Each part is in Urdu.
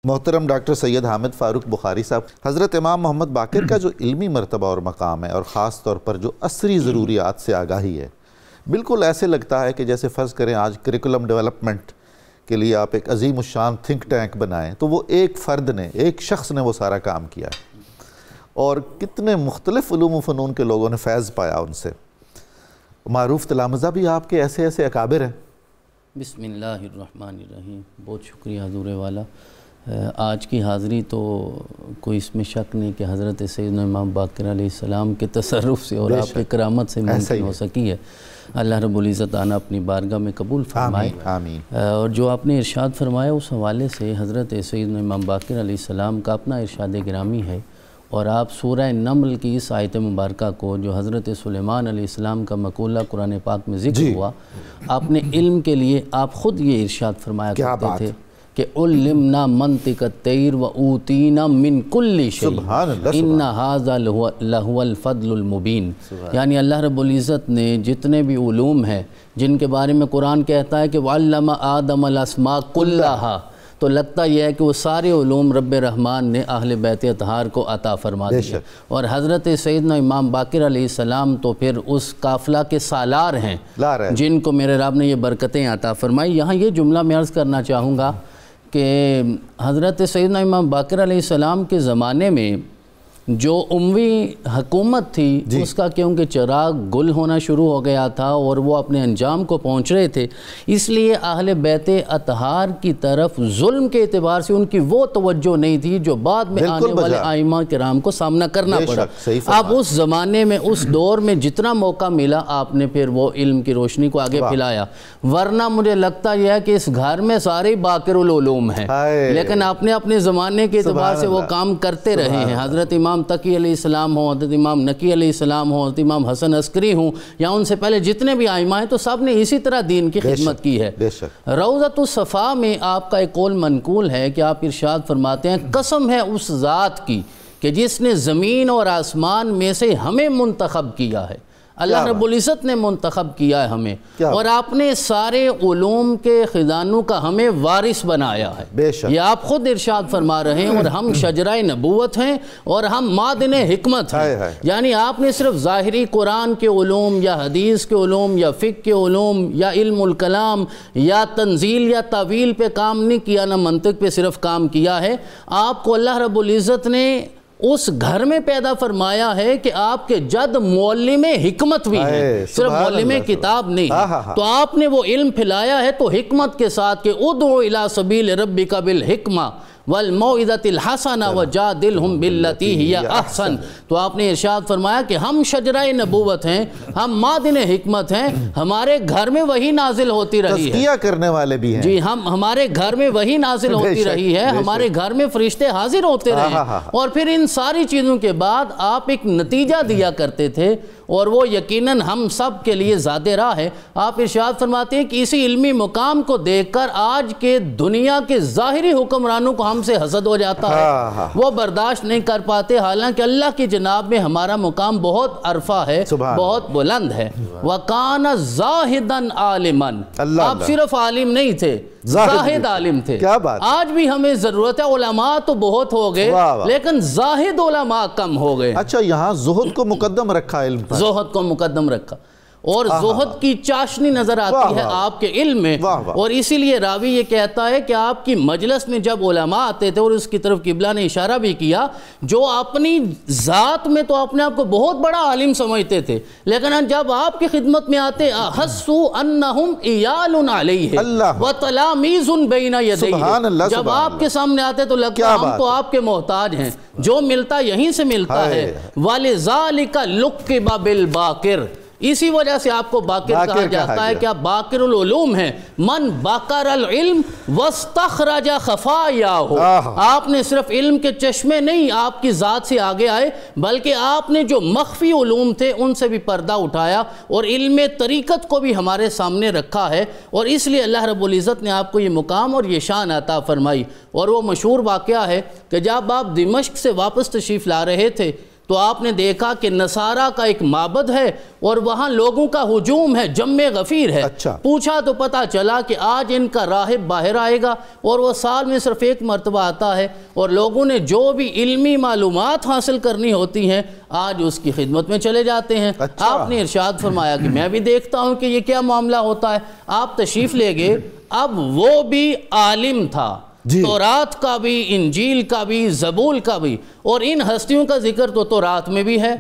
محترم ڈاکٹر سید حامد فاروق بخاری صاحب، حضرت امام محمد باقر کا جو علمی مرتبہ اور مقام ہے، اور خاص طور پر جو عصری ضروریات سے آگاہی ہے، بالکل ایسے لگتا ہے کہ جیسے فرض کریں آج کریکولم ڈیولپمنٹ کے لیے آپ ایک عظیم الشان تھنک ٹینک بنائیں تو وہ ایک فرد نے، ایک شخص نے وہ سارا کام کیا ہے، اور کتنے مختلف علوم و فنون کے لوگوں نے فیض پایا ان سے۔ معروف تلامذہ بھی آپ کے ایسے ایسے اکابر ہیں۔ بسم اللہ الرحمن الرحیم۔ بہت شکریہ حضور والا۔ آج کی حاضری تو کوئی اس میں شک نہیں کہ حضرت سیدنا امام باقر علیہ السلام کے تصرف سے اور آپ کے کرامت سے ممکن ہو سکی ہے۔ اللہ رب العزت آنا اپنی بارگاہ میں قبول فرمائے۔ آمین۔ اور جو آپ نے ارشاد فرمایا اس حوالے سے حضرت سیدنا امام باقر علیہ السلام کا اپنا ارشاد گرامی ہے، اور آپ سورہ نمل کی اس آیت مبارکہ کو جو حضرت سلیمان علیہ السلام کا مقولہ قرآن پاک میں ذکر ہوا، آپ نے علم کے لیے آپ خود یہ ارشاد فرمایا کرتے تھے کہ علمنا منطق الطیر و اوتینا من کل شیء ان ھذا لہو الفضل المبین۔ یعنی اللہ رب العزت نے جتنے بھی علوم ہیں جن کے بارے میں قرآن کہتا ہے کہ وعلم آدم الاسماء کلھا، تو لگتا یہ ہے کہ وہ سارے علوم رب رحمان نے اہل بیت اطہار کو عطا فرما دیے، اور حضرت سیدنا امام باقر علیہ السلام تو پھر اس قافلہ کے سالار ہیں جن کو میرے رب نے یہ برکتیں عطا فرمائی۔ یہاں یہ جملہ میں عرض کرنا چاہوں گا کہ حضرت سیدنا امام باقر علیہ السلام کے زمانے میں جو اموی حکومت تھی اس کا کیونکہ چراغ گل ہونا شروع ہو گیا تھا اور وہ اپنے انجام کو پہنچ رہے تھے، اس لیے اہل بیت اطہار کی طرف ظلم کے اعتبار سے ان کی وہ توجہ نہیں تھی جو بعد میں آنے والے ائمہ کرام کو سامنا کرنا پڑا۔ اب اس زمانے میں اس دور میں جتنا موقع ملا آپ نے پھر وہ علم کی روشنی کو آگے پھیلایا، ورنہ مجھے لگتا یہ ہے کہ اس گھر میں سارے باقر العلوم ہیں، لیکن آپ نے اپنے زمانے کے اعتبار سے وہ کام کرتے رہے ہیں۔ حضرت امام تقی علیہ السلام ہوں، حضرت امام نقی علیہ السلام ہوں، حضرت امام حسن عسکری ہوں، یا ان سے پہلے جتنے بھی ائمہ ہیں، تو سب نے اسی طرح دین کی خدمت کی ہے۔ روضۃ الصفا میں آپ کا ایک قول منقول ہے کہ آپ ارشاد فرماتے ہیں قسم ہے اس ذات کی کہ جس نے زمین اور آسمان میں سے ہمیں منتخب کیا ہے، اللہ رب العزت نے منتخب کیا ہے ہمیں، اور آپ نے سارے علوم کے خزانوں کا ہمیں وارث بنایا ہے۔ یہ آپ خود ارشاد فرما رہے ہیں، اور ہم شجرہ نبوت ہیں اور ہم معدن حکمت ہیں۔ یعنی آپ نے صرف ظاہری قرآن کے علوم یا حدیث کے علوم یا فقہ کے علوم یا علم الکلام یا تنزیل یا تعویل پہ کام نہیں کیا، نہ منطق پہ صرف کام کیا ہے، آپ کو اللہ رب العزت نے اس گھر میں پیدا فرمایا ہے کہ آپ کے جد معلم حکمت بھی ہیں، صرف معلم کتاب نہیں۔ تو آپ نے وہ علم پھیلایا ہے تو حکمت کے ساتھ کہ ادعو الی سبیل ربک بالحکمہ والموعظۃ الحسنہ وجادلہم باللتی ہی احسن۔ تو آپ نے ارشاد فرمایا کہ ہم شجرہ نبوت ہیں، ہم معدن حکمت ہیں، ہمارے گھر میں وہی نازل ہوتی رہی ہے، تزکیہ کرنے والے بھی ہیں جی، ہمارے گھر میں وہی نازل ہوتی رہی ہے، ہمارے گھر میں فرشتے حاضر ہوتے رہے، اور پھر ان ساری چیزوں کے بعد آپ ایک نتیجہ دیا کرتے تھے، اور وہ یقیناً ہم سب کے لیے زیادہ راہ ہے۔ آپ ارشاد فرماتے ہیں کہ اسی علمی مقام کو دیکھ کر آج کے دنیا کے ظاہری حکمرانوں کو ہم سے حسد ہو جاتا ہے، وہ برداشت نہیں کر پاتے، حالانکہ اللہ کی جناب میں ہمارا مقام بہت عرفہ ہے، بہت بلند ہے۔ وَقَانَ زَاہِدًا عَالِمًا، آپ صرف عالم نہیں تھے، زاہد عالم تھے۔ آج بھی ہمیں ضرورت ہے، علماء تو بہت ہو گئے لیکن زاہد علماء کم ہو گئے۔ اچھا، یہاں زہد کو مقدم رکھا، علم پر زہد کو مقدم رکھا، اور زہد کی چاشنی نظر آتی ہے آپ کے علم میں، اور اسی لیے راوی یہ کہتا ہے کہ آپ کی مجلس میں جب علماء آتے تھے، اور اس کی طرف قبلہ نے اشارہ بھی کیا، جو اپنی ذات میں تو اپنے آپ کو بہت بڑا عالم سمجھتے تھے، لیکن جب آپ کی خدمت میں آتے احسوا انہم عیال علیہ وتلامیذ بین یدیہ، جب آپ کے سامنے آتے تو لگتا ہم تو آپ کے محتاج ہیں، جو ملتا یہیں سے ملتا ہے۔ وَلِذَالِكَ لُقِّبَ بِالْبَاقِرِ، اسی وجہ سے آپ کو باقر کہا جاتا ہے کہ آپ باقر العلوم ہیں۔ من باقر العلم واستخرج خفایاہ، آپ نے صرف علم کے چشمے نہیں آپ کی ذات سے آگے آئے، بلکہ آپ نے جو مخفی علوم تھے ان سے بھی پردہ اٹھایا، اور علم طریقت کو بھی ہمارے سامنے رکھا ہے، اور اس لیے اللہ رب العزت نے آپ کو یہ مقام اور یہ شان عطا فرمائی۔ اور وہ مشہور واقعہ ہے کہ جب آپ دمشق سے واپس تشریف لا رہے تھے تو آپ نے دیکھا کہ نصارہ کا ایک معبد ہے اور وہاں لوگوں کا ہجوم ہے، جمع غفیر ہے۔ پوچھا تو پتا چلا کہ آج ان کا راہب باہر آئے گا اور وہ سال میں صرف ایک مرتبہ آتا ہے، اور لوگوں نے جو بھی علمی معلومات حاصل کرنی ہوتی ہیں آج اس کی خدمت میں چلے جاتے ہیں۔ آپ نے ارشاد فرمایا کہ میں بھی دیکھتا ہوں کہ یہ کیا معاملہ ہوتا ہے۔ آپ تشریف لے گئے، اب وہ بھی عالم تھا، تورات کا بھی، انجیل کا بھی، زبور کا بھی، اور ان ہستیوں کا ذکر تو تورات میں بھی ہے،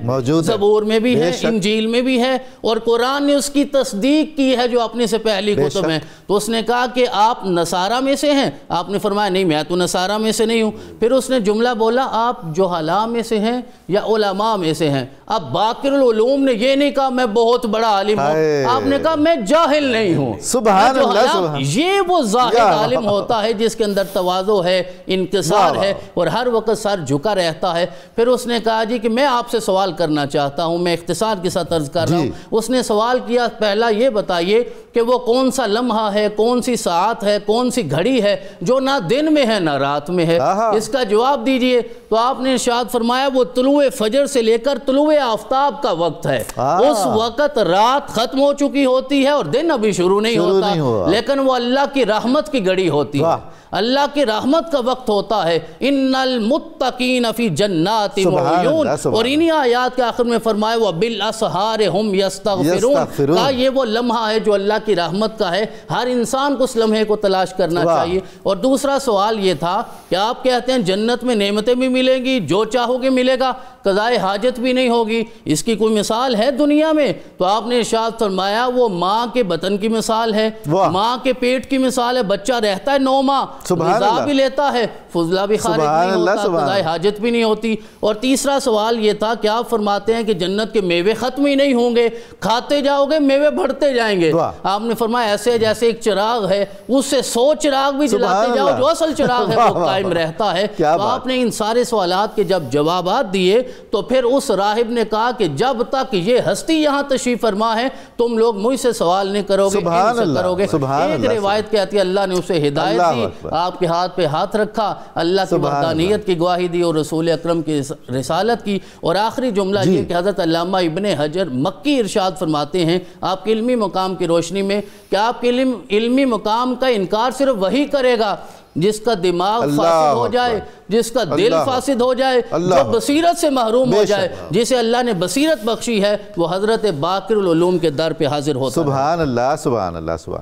زبور میں بھی ہے، انجیل میں بھی ہے، اور قرآن نے اس کی تصدیق کی ہے جو اپنے سے پہلی کتب ہیں۔ تو اس نے کہا کہ آپ نصارہ میں سے ہیں؟ آپ نے فرمایا نہیں، میں تو نصارہ میں سے نہیں ہوں۔ پھر اس نے جملہ بولا آپ جہلاء میں سے ہیں یا علماء میں سے ہیں؟ اب باقر العلوم نے یہ نہیں کہا میں بہت بڑا عالم ہوں، آپ نے کہا میں جاہل نہیں ہوں۔ سبحان اللہ۔ یہ وہ زاہد عالم ہوتا ہے جس کے اندر تواضع ہے، انکسار ہے، اور ہر وقت سر جھکا رہتا ہے۔ پھر اس نے کہا جی کہ میں آپ سے سوال کرنا چاہتا ہوں، میں اختصار کے ساتھ عرض کر رہا ہوں۔ اس نے سوال کیا، پہلا یہ بتائیے کہ وہ کون سا لمحہ ہے، کون سی ساعت ہے، کون سی گھڑی ہے جو نہ دن میں ہے نہ رات میں ہے، اس کا جواب دیجئے۔ تو آپ نے ارشاد فرمایا وہ طلوع فجر سے لے کر طلوع آفتاب کا وقت ہے۔ اس وقت رات ختم ہو چکی ہوتی ہے اور دن ابھی شروع نہیں ہوتا، لیکن وہ اللہ کی رحمت کی گھڑی ہوتی ہے، اللہ کی رحمت کا وقت ہوتا ہے۔ ان المتقین فی جنات وعیون، اور انہی آیات کے آخر میں فرمایا وبالاسحار ہم یستغفرون، کہا یہ وہ لمحہ ہے جو اللہ کی رحمت کا ہے، ہر انسان کو اس لمحے کو تلاش کرنا چاہیے۔ اور دوسرا سوال یہ تھا کہ آپ کہتے ہیں جنت میں نعمتیں بھی ملیں گی، جو چاہو گے ملے گا، قضائے حاجت بھی نہیں ہوگی، اس کی کوئی مثال ہے دنیا میں؟ تو آپ نے ارشاد فرمایا وہ ماں کے بطن کی مثال ہے، ماں کے پیٹ کی مثال ہے، بچہ رہتا ہے 9 ماہ، غذا بھی لیتا ہے، فضلہ بھی خارج نہیں ہوتا، قضائے حاجت بھی نہیں ہوتی۔ اور تیسرا سوال یہ تھا کہ آپ فرماتے ہیں کہ جنت کے میوے ختم ہی نہیں ہوں گے، کھاتے جاؤ گے میوے بڑھتے جائیں گے۔ آپ نے فرمایا ایسے جیسے ایک چراغ ہے، اس سے 100 چراغ بھی جلاتے جاؤ، جو اصل چراغ ہے وہ قائم رہتا ہے۔ تو آپ نے ان سارے سوالات کے جب جوابات دیے تو پھر اس راہب نے کہا کہ جب تک یہ ہستی یہاں تشریف فرما ہے تم لوگ مجھ سے سوال نہیں کرو گے، ان سے کرو گے۔ ایک روایت کہتی ہے اللہ نے اسے ہدایت دی، آپ کے ہاتھ پہ ہاتھ رکھا، اللہ کی وحدانیت کی گواہی دی اور رسول اکرم کی رسالت کی۔ اور آخری جملہ یہ کہ حضرت علامہ ابن حجر مکی ارشاد فرماتے ہیں آپ کے علمی مقام کی روشنی میں کہ آپ کے علمی مقام کا انکار صرف وہی کرے گا جس کا دماغ فاسد ہو جائے، جس کا دل فاسد ہو جائے، جو بصیرت سے محروم ہو جائے۔ جسے اللہ نے بصیرت بخشی ہے وہ حضرت باقر العلوم کے در پہ حاضر ہوتا ہے۔ سبحان اللہ، سبحان اللہ، سبحان اللہ۔